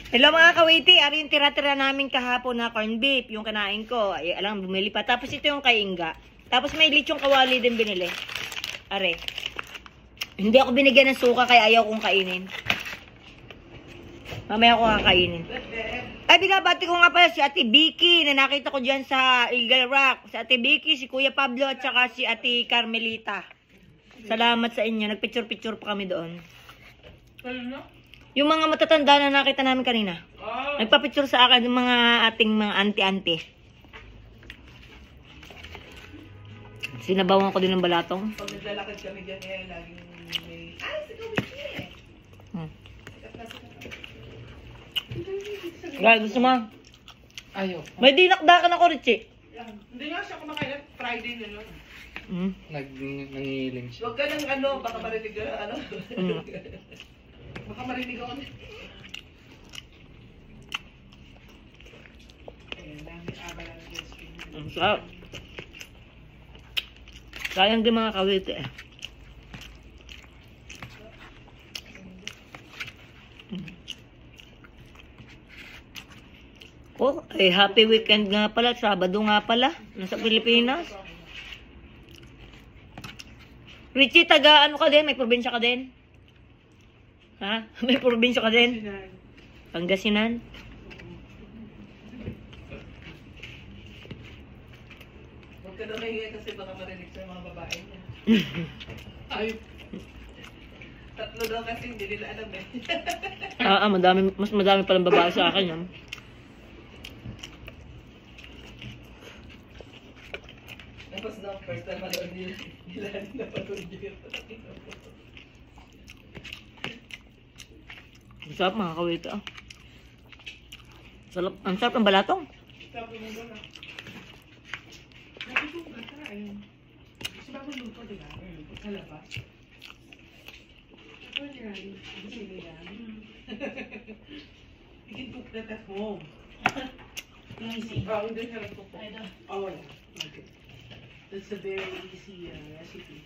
Hello mga kawiti, ari yung tira-tira namin kahapon na corn beef, yung kanain ko. Ay, alam, bumili pa. Tapos ito yung kay Inga. Tapos may lechong kawali din binili. Are. Hindi ako binigyan ng suka kaya ayaw kong kainin. Mamaya ko kakainin. Ay, binabati ko nga pala si Ate Vicky na nakita ko dyan sa Eagle Rock. Si Ate Vicky, si Kuya Pablo at saka si Ate Carmelita. Salamat sa inyo. Nagpicture-picture pa kami doon. Yung mga matatanda na nakita namin kanina. Nagpa-picture sa akin yung mga ating mga auntie-auntie. Sinabawan ko din ng balatong. Pag naglalakad kami dyan, laging may... Ay, sigaw Vicky! Guys, gusto mo? Ayaw. May dinakdakan ako, Richie. Hindi nga siya kumakain. Friday na nun. Nangihiling siya. Huwag ka ng ano, baka marinig ka ano. Baka marinig ako. Ayan, dami abala ng skin. Ang sarap. Sayang din mga kawiti eh. Oh, eh, happy weekend nga pala. Sabado nga pala. Nasa Pilipinas. Richie, taga ano ka din? May probinsya ka din? Ha? May probinsya ka din? Pangasinan? Huwag ka daw nahiya kasi baka marinig sa mga babae niya. Ay. Tatlo daw kasi hindi nila alam eh. Mas madami palang babae sa akin yan. Tapos na first time malood nila na panood yun. Ang sarap mga kawiti ah. Ang sarap ng balatong. Sabi mo doon ah. Nakitong ka ayun. Kasi bago luto diba? Sa labas. Ako nila hindi nila. You can cook that at home. Easy. Oh, hindi ka lang cook. Oh, yeah. Okay. That's a very easy recipe.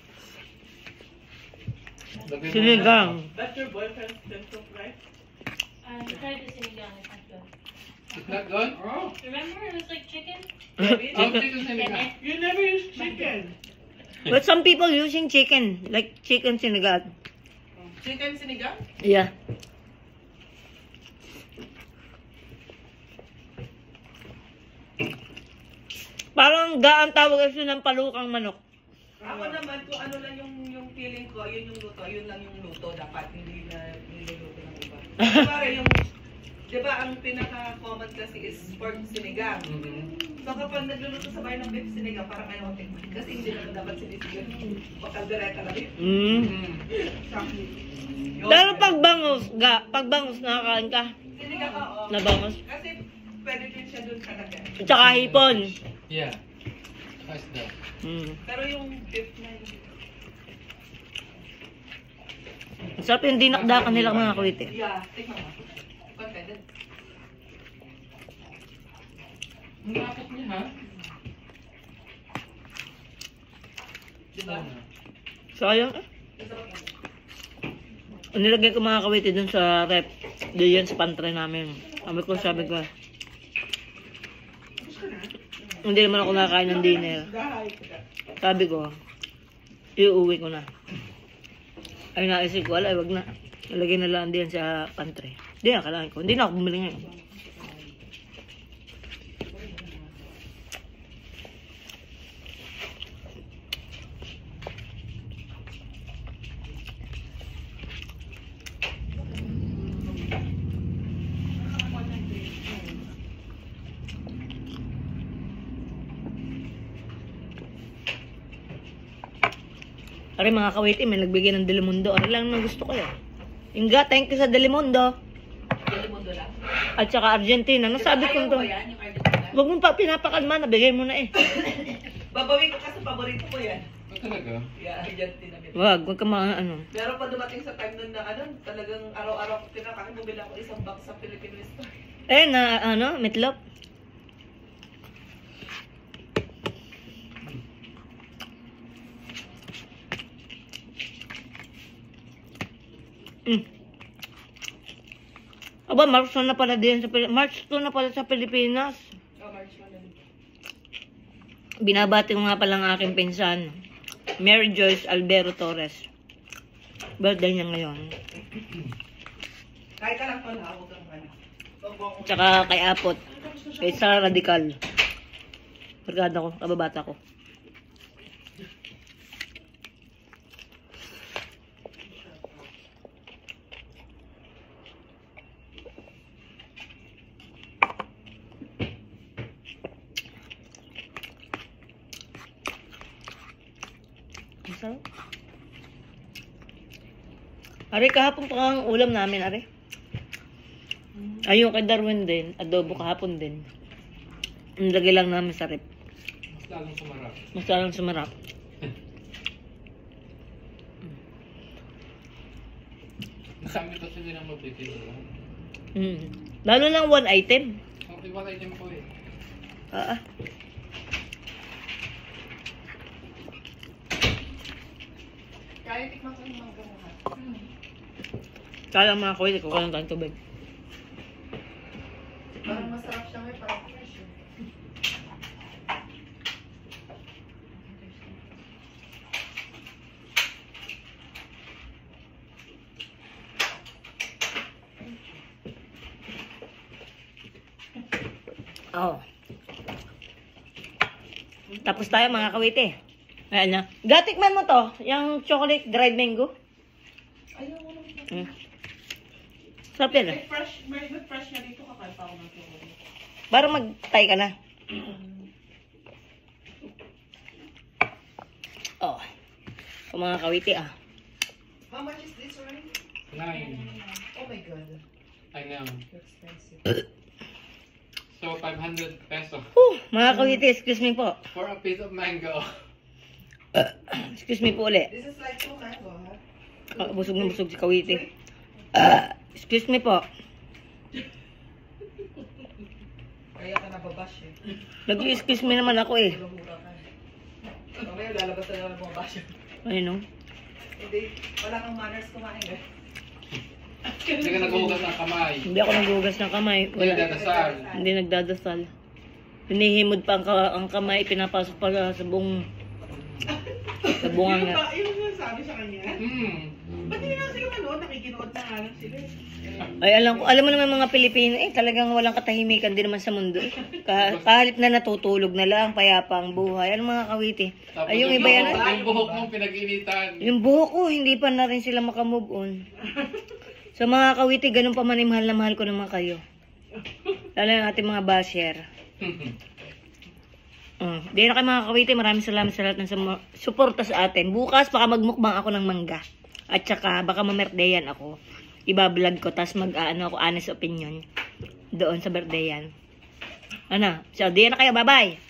Sinigang. That's your boyfriend's cook, right? I tried the sinigang. It's not good. It's not good? Oh. Remember, it was like chicken. Chicken sinigang. You never use chicken. But some people using chicken. Like chicken sinigang. Chicken sinigang? Yeah. Parang gaan tawag kasi ng palukang manok. Ako naman, kung ano lang yung feeling ko, yun yung luto, yun lang yung luto dapat, hindi na niluluto ng iba. Pare, yung, di ba, ang pinaka-common kasi is pork sinigang. So kapag nagluluto sa bahay ng beef sinigang, parang ayaw tikman. Kasi hindi naman dapat sinisigang, makaldereta lang yun. Exactly. Pero pag bangus nakakain ka. Sinigang ka, oo. Na bangus. Kasi pwede din siya dun talaga. At saka hipon. Yeah. How's that? Pero yung beef na yun. Ang sarap yung dinakdakan nila mga kawiti. Yeah, tikman mo. Pagka, Ang lapot niya ha? diba? Sayang eh. Nilagay ko mga kawiti dun sa rep. Diyan sa pantry namin. Sabi ko. Hindi naman ako nakakain ng dinner. Sabi ko, iuwi ko na. Ay naisip ko, wag na. Nalagay na lang diyan sa pantry. Hindi na, kailangan ko. Hindi na ako bumili ngayon. Ari mga kawiti, may nagbigay ng Delimundo. Ari lang nang gusto ko yan. Inga, thank you sa Delimundo. Delimundo lang. At saka Argentina. Nasabi ko ito. Yan, yung Argentina. Huwag mo pa pinapakalma, nabigay mo na eh. Babawi ko kasi paborito ko yan. Talaga? Yeah, Argentina. Huwag ka mga ano. Pero pa dumating sa time nun na talagang araw-araw ko tinakain, bumili ako isang box sa Filipino store. Eh, meatloaf. Aba, March 2 na pala din sa March 2 na pala sa Pilipinas. March 1 na. Binabati ko nga pala ang aking pinsan, Mary Joyce Albero Torres. Birthday niya ngayon. Kahit ka lang to na, huwag kang ano. Tsaka kay Apot, kay Sara Radical. Barkada ko, kababata ko. Masarap. Ari, kahapon pa ang ulam namin, Ari. Ayun kay Darwin din, adobo kahapon din. Nilagay lang namin sa rep. Mas lalong sumarap. Mas lalong sumarap. Masami kasi din ang mabitin. Lalo lang one item. Okay, what item ko eh. Kaya tikman ko yung mangga mo ha. Kala mga kuya, ko lang tayong tubig. Parang masarap siya ngayon, parang fresh eh. Oo. Tapos tayo mga kawite. Ayan na. Gatikman mo to, yung chocolate dried mango. Ayaw mo naman. Sarap yan ah. May fresh na dito, kakal pa ako ng chocolate. Para mag-tie ka na. Oh. Ang mga kawite ah. How much is this already? 9. Oh my God. I know. Too expensive. So, 500 peso Mga kawite, excuse me po. for a piece of mango. Excuse me po ulit. This is like 2 mango, ha? Busog na busog si kawite. Excuse me po. Kaya ka nababash eh. Nag-excuse me naman ako eh. Hula-hula ka. Mamaya lalabas na naman mga bash. Ayun o. Hindi, wala kang manners kumain eh. Hindi ka naghuhugas ng kamay. Hindi ako naghugas ng kamay. Hindi Wala. nagdadasal. Hindi nagdadasal. Hinihimod pa ang kamay, pinapasok pa sa buong sa bunga nga. Yun yung sabi sa kanya. Ba't hindi na sila manood? Nakikinood na nga lang sila eh. Ay, alam mo naman mga Pilipino, talagang walang katahimikan din naman sa mundo. Kahalip na natutulog na lang, payapa ang buhay. Ano mga kawiti? Tapos Ay, yung iba yan. Yung buhok mong pinag-initan. Yung buhok ko, hindi pa na rin sila makamove on. Sa mga kawiti, ganun pa man ay mahal na mahal ko naman kayo. Lalo yung ating mga basher. Di na kayo mga kawiti, maraming salamat sa lahat ng suporta sa atin. Bukas, baka magmukbang ako ng mangga. At saka, baka mamerdayan ako. Iba-vlog ko, tas mag-ano ako, honest opinion. Doon sa birthdayan. Ano? So, di na kayo, bye-bye!